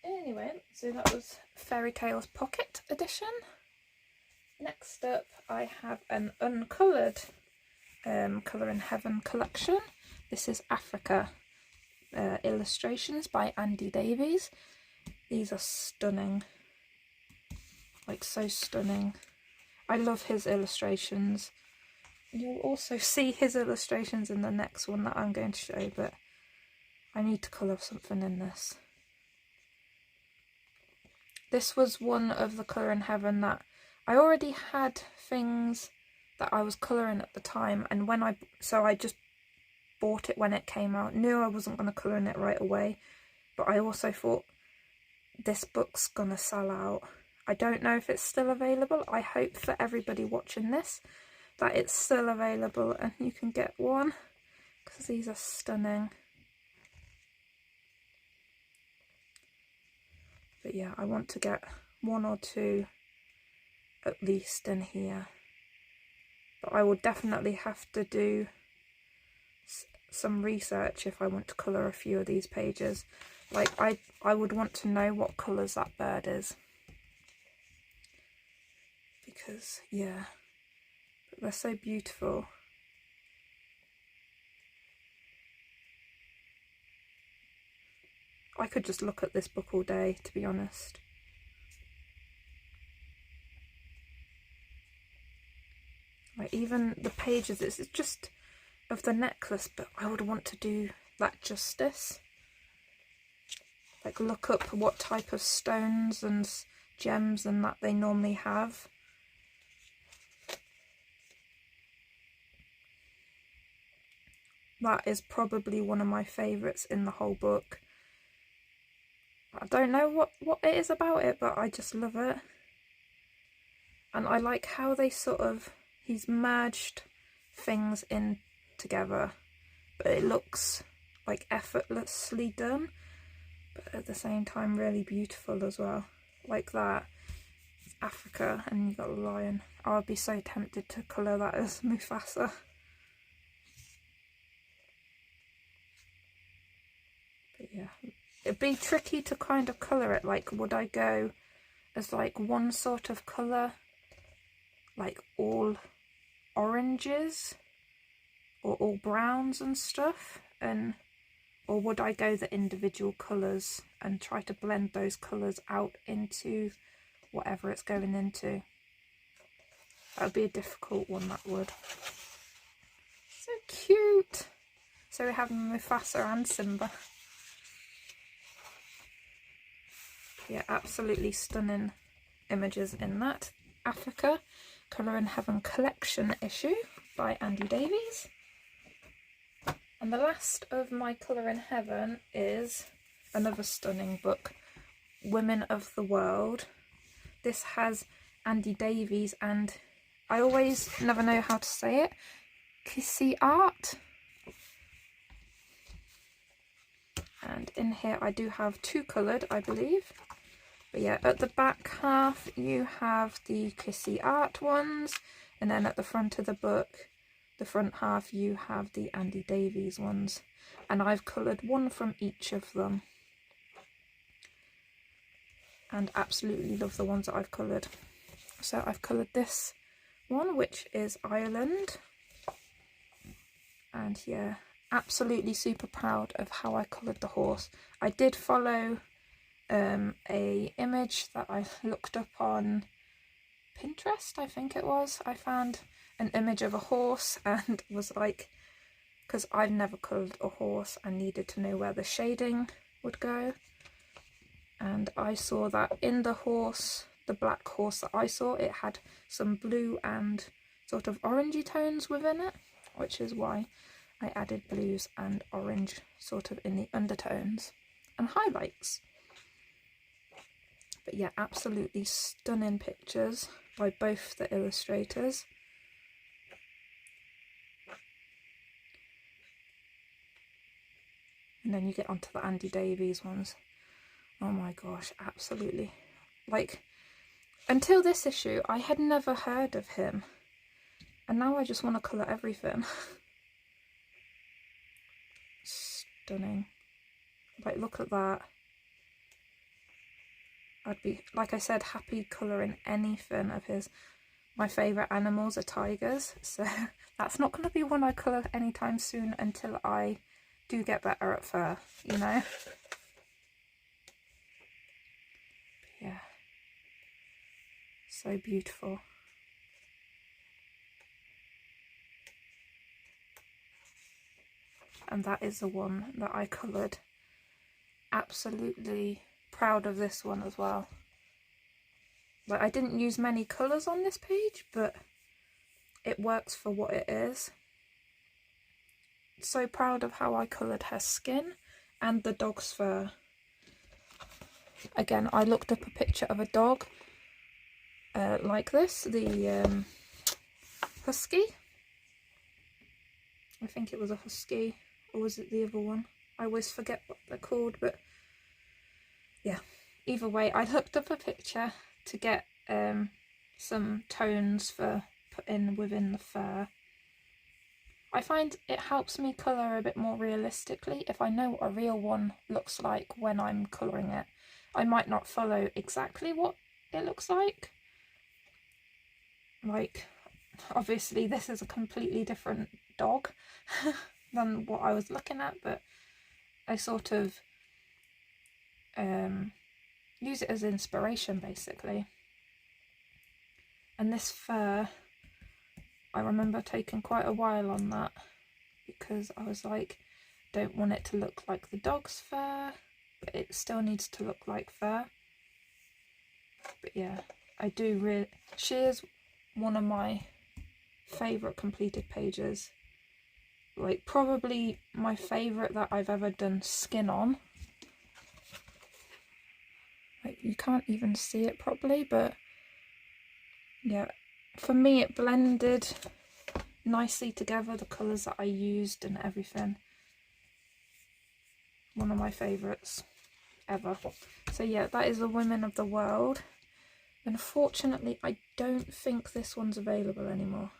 Anyway, so that was Fairy Tales Pocket Edition. Next up I have an uncoloured Colour in Heaven collection. This is Africa illustrations by Andy Davies. These are stunning, like so stunning. I love his illustrations. You'll also see his illustrations in the next one that I'm going to show, but I need to colour something in this. This was one of the Colour in Heaven that I already had things that I was colouring at the time, and so I just bought it when it came out. Knew I wasn't going to colour in it right away, but I also thought this book's gonna sell out. I don't know if it's still available. I hope for everybody watching this that it's still available and you can get one, because these are stunning. But yeah, I want to get 1 or 2 at least in here. But I will definitely have to do some research if I want to colour a few of these pages. Like, I would want to know what colours that bird is. Because, yeah, but they're so beautiful. I could just look at this book all day, to be honest. Like, even the pages, it's just of the necklace, but I would want to do that justice. Like, look up what type of stones and gems and that they normally have. That is probably one of my favourites in the whole book. I don't know what it is about it, but I just love it. And I like how they he's merged things in together, but it looks like effortlessly done. But at the same time really beautiful as well. Like that, it's Africa and you've got a lion. I would be so tempted to colour that as Mufasa. But yeah, it'd be tricky to kind of colour it. Like, would I go as like one sort of colour, like all oranges or all browns and stuff, or would I go the individual colours and try to blend those colours out into whatever it's going into? That would be a difficult one, that would. So cute! So we have Mufasa and Simba. Yeah, absolutely stunning images in that. Africa Colour in Heaven collection issue by Andy Davies. And the last of my Colour in Heaven is another stunning book, Women of the World. This has Andy Davies and I always never know how to say it, Kissy Art. And in here I do have 2 coloured, I believe. But yeah, at the back half you have the Kissy Art ones, and then at the front of the book, the front half, you have the Andy Davies ones. And I've coloured one from each of them. And absolutely love the ones that I've coloured. So I've coloured this one, which is Ireland. And yeah, absolutely super proud of how I coloured the horse. I did follow a image that I looked up on Pinterest, I think it was. I found an image of a horse and was like, because I've never coloured a horse and needed to know where the shading would go, and I saw that in the horse, the black horse that I saw, it had some blue and sort of orangey tones within it, which is why I added blues and orange sort of in the undertones and highlights. But yeah, absolutely stunning pictures by both the illustrators. And then you get onto the Andy Davies ones. Oh my gosh, absolutely. Like, until this issue, I had never heard of him. And now I just want to colour everything. Stunning. Like, look at that. I'd be, like I said, happy colouring anything of his. My favourite animals are tigers, so that's not going to be one I colour anytime soon until I do get better at fur, you know? Yeah. So beautiful. And that is the one that I coloured. Absolutely proud of this one as well. Like, I didn't use many colours on this page, but it works for what it is. So proud of how I coloured her skin and the dog's fur. Again, I looked up a picture of a dog like this, the husky. I think it was a husky, or was it the other one? I always forget what they're called, but yeah. Either way, I looked up a picture to get some tones for putting within the fur. I find it helps me colour a bit more realistically if I know what a real one looks like when I'm colouring it. I might not follow exactly what it looks like. Like, obviously this is a completely different dog than what I was looking at, but I sort of use it as inspiration basically. And this fur, I remember taking quite a while on that because I was like, don't want it to look like the dog's fur, but it still needs to look like fur. But yeah, I do really, she is one of my favourite completed pages. Like, probably my favourite that I've ever done skin on. Like, you can't even see it properly, but yeah, for me it blended nicely together, the colours that I used and everything. One of my favourites ever. So yeah, that is the Women of the World. Unfortunately, I don't think this one's available anymore.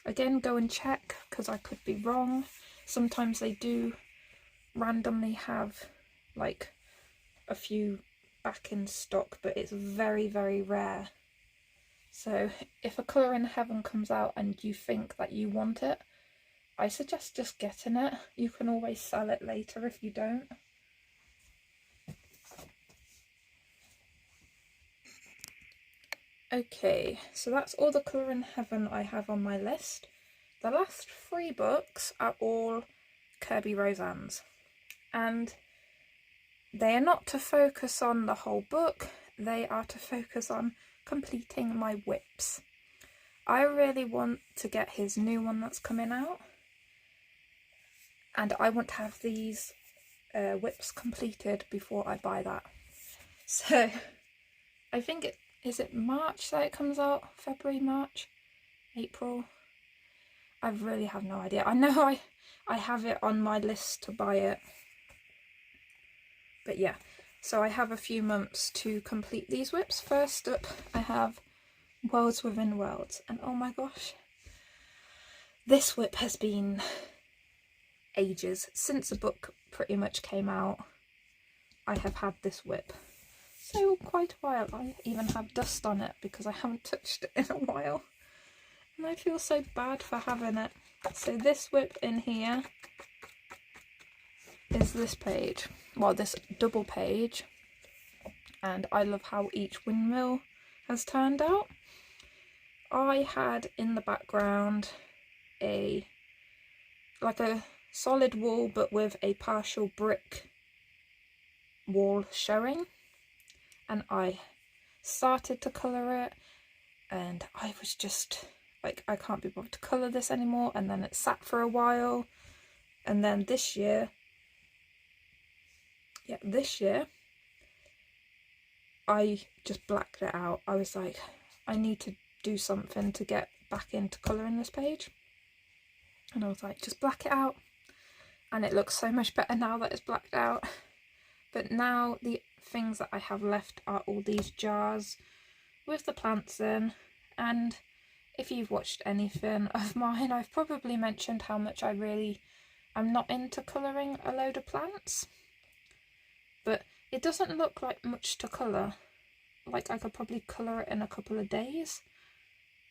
Again, go and check, because I could be wrong. Sometimes they do randomly have like a few back in stock, but it's very, very rare. So if a Colour in Heaven comes out and you think that you want it, I suggest just getting it. You can always sell it later if you don't. Okay, so that's all the Colour in Heaven I have on my list. The last 3 books are all Kirby Roseanne's, and they are not to focus on the whole book, they are to focus on completing my whips. I really want to get his new one that's coming out, and I want to have these whips completed before I buy that. So I think is it March that it comes out? February, March, April? I really have no idea. I know I have it on my list to buy it. But yeah, so I have a few months to complete these whips. First up, I have Worlds Within Worlds. And oh my gosh, this whip has been ages. Since the book pretty much came out, I have had this whip. So quite a while. I even have dust on it because I haven't touched it in a while. And I feel so bad for having it. So this whip in here is this page. Well, this double page. And I love how each windmill has turned out. I had in the background like a solid wall but with a partial brick wall showing. And I started to colour it and I was just like, I can't be bothered to colour this anymore, and then it sat for a while, and then this year I just blacked it out. I was like, I need to do something to get back into colouring this page. And I was like, just black it out. And it looks so much better now that it's blacked out. But now the things that I have left are all these jars with the plants in. And if you've watched anything of mine, I've probably mentioned how much I'm not into colouring a load of plants. But it doesn't look like much to colour. Like, I could probably colour it in a couple of days.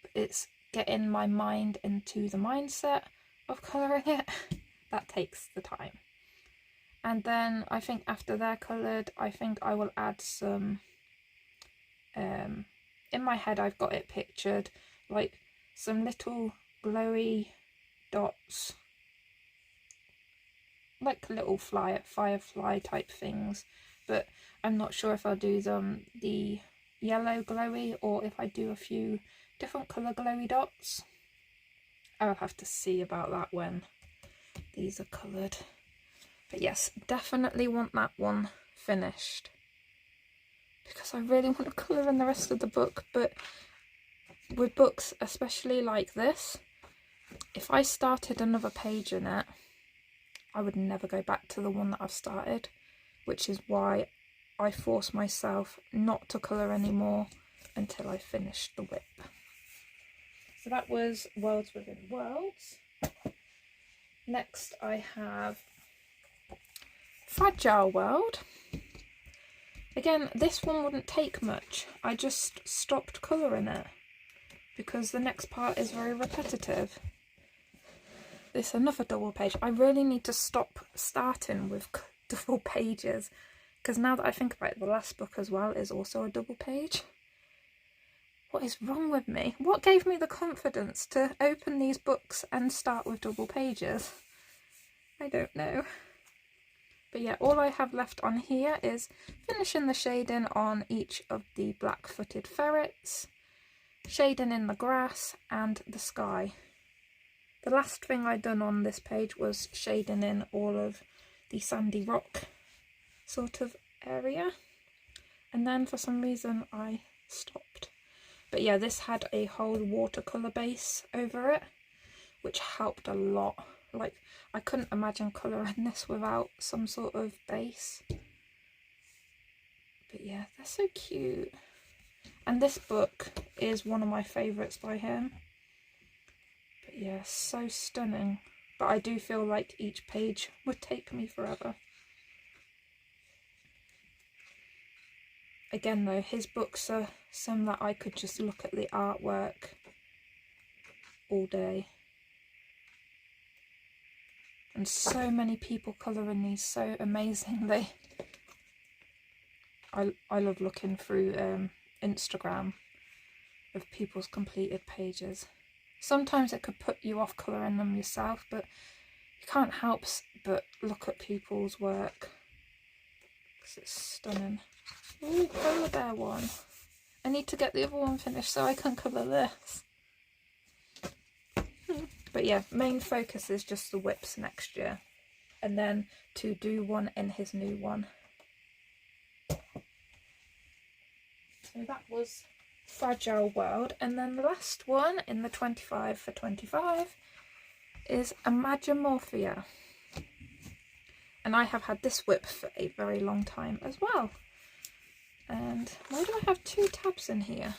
But it's getting my mind into the mindset of colouring it that takes the time. And then I think after they're coloured, I think I will add some, in my head I've got it pictured, like some little glowy dots, like little firefly type things, but I'm not sure if I'll do them the yellow glowy or if I do a few different colour glowy dots. I'll have to see about that when these are coloured. But yes, definitely want that one finished because I really want to colour in the rest of the book. But with books, especially like this, if I started another page in it, I would never go back to the one that I've started, which is why I force myself not to colour anymore until I finish the whip. So that was Worlds Within Worlds. Next I have Fragile World. Again, this one wouldn't take much. I just stopped colouring it because the next part is very repetitive. This is another double page. I really need to stop starting with double pages because now that I think about it, the last book as well is also a double page. What is wrong with me? What gave me the confidence to open these books and start with double pages? I don't know. But yeah, all I have left on here is finishing the shading on each of the black-footed ferrets, shading in the grass and the sky. The last thing I'd done on this page was shading in all of the sandy rock sort of area, and then for some reason I stopped. But yeah, this had a whole watercolour base over it, which helped a lot. Like, I couldn't imagine colouring this without some sort of base. But yeah, they're so cute. And this book is one of my favourites by him. But yeah, so stunning. But I do feel like each page would take me forever. Again though, his books are some that I could just look at the artwork all day. And so many people colouring these so amazingly. I love looking through Instagram of people's completed pages. Sometimes it could put you off colouring them yourself, but you can't help but look at people's work because it's stunning. Ooh, polar bear one. I need to get the other one finished so I can colour this. But yeah, main focus is just the whips next year, and then to do one in his new one. So that was Fragile World, and then the last one in the 25 for 25 is Imagimorphia. And I have had this whip for a very long time as well. And why do I have two tabs in here?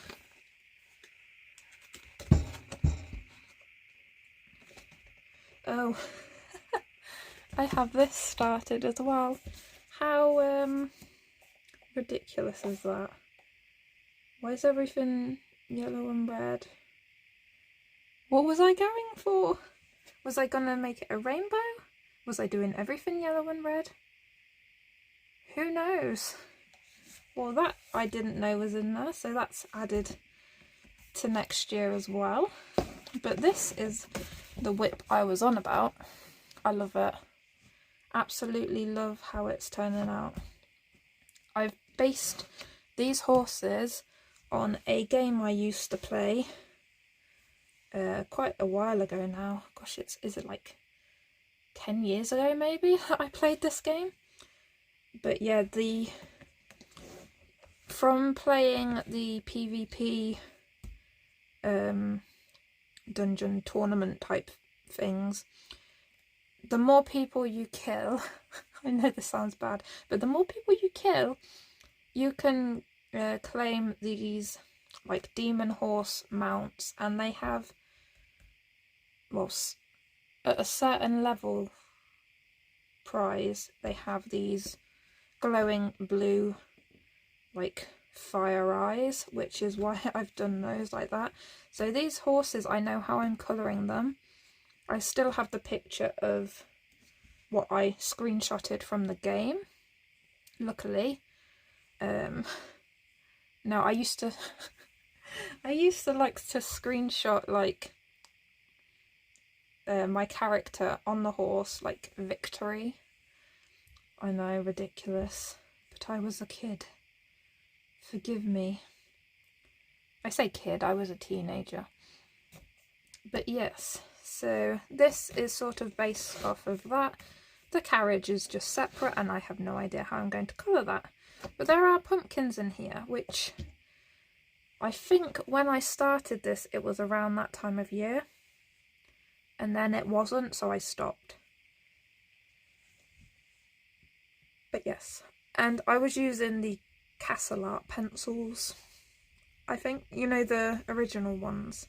Oh, I have this started as well. How ridiculous is that? Why is everything yellow and red? What was I going for? Was I gonna make it a rainbow? Was I doing everything yellow and red? Who knows? Well, that I didn't know was in there, so that's added to next year as well. But this is the whip I was on about. I love it. Absolutely love how it's turning out. I've based these horses on a game I used to play quite a while ago now. Gosh, is it like 10 years ago maybe that I played this game? But yeah, from playing the PvP dungeon tournament type things, the more people you kill, I know this sounds bad, but the more people you kill, you can claim these like demon horse mounts, and they have, well, at a certain level prize, they have these glowing blue like fire eyes, which is why I've done those like that. So these horses, I know how I'm colouring them. I still have the picture of what I screenshotted from the game, luckily. Now I used to I used to like to screenshot like my character on the horse, like Victory. I know, ridiculous, but I was a kid. Forgive me. I say kid, I was a teenager. But yes, so this is sort of based off of that. The carriage is just separate, and I have no idea how I'm going to colour that. But there are pumpkins in here, which I think when I started this, it was around that time of year. And then it wasn't, so I stopped. But yes, and I was using the Castle Art pencils, I think, you know, the original ones.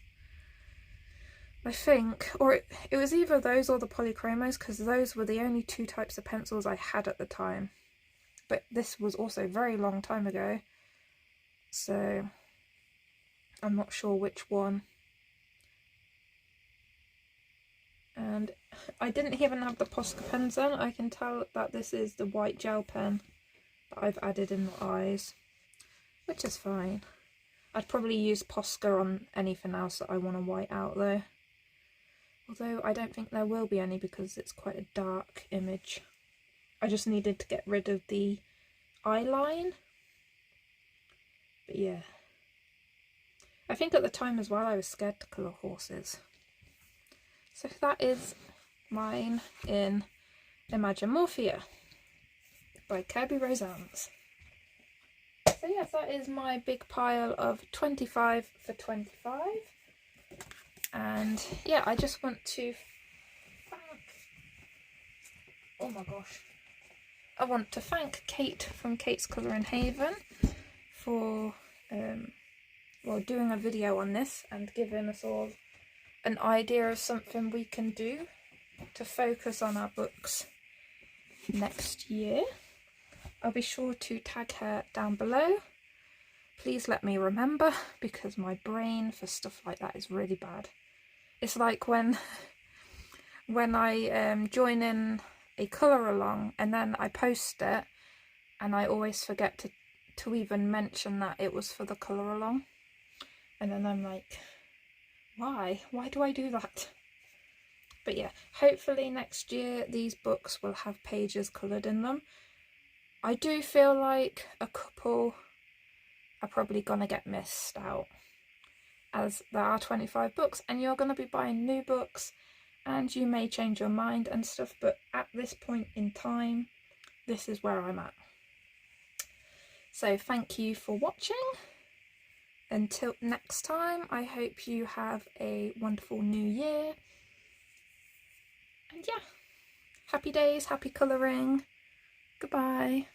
I think, or it was either those or the polychromos, because those were the only two types of pencils I had at the time. But this was also a very long time ago, so I'm not sure which one. And I didn't even have the Posca pens on. I can tell that this is the white gel pen that I've added in the eyes, which is fine. I'd probably use Posca on anything else that I want to white out though. Although I don't think there will be any because it's quite a dark image. I just needed to get rid of the eye line. But yeah. I think at the time as well I was scared to colour horses. So that is mine in Imagimorphia by Kirby Roseanne's. So yes, that is my big pile of 25 for 25. And yeah, I just want to thank, oh my gosh, I want to thank Kate from Kate's Colouring Haven for well, doing a video on this and giving us all an idea of something we can do to focus on our books next year. I'll be sure to tag her down below. Please let me remember, because my brain for stuff like that is really bad. It's like when I join in a colour along and then I post it and I always forget to even mention that it was for the colour along. And then I'm like, why? Why do I do that? But yeah, hopefully next year these books will have pages coloured in them. I do feel like a couple are probably going to get missed out, as there are 25 books and you're going to be buying new books and you may change your mind and stuff, but at this point in time, this is where I'm at. So thank you for watching. Until next time, I hope you have a wonderful new year. And yeah, happy days, happy colouring. Goodbye.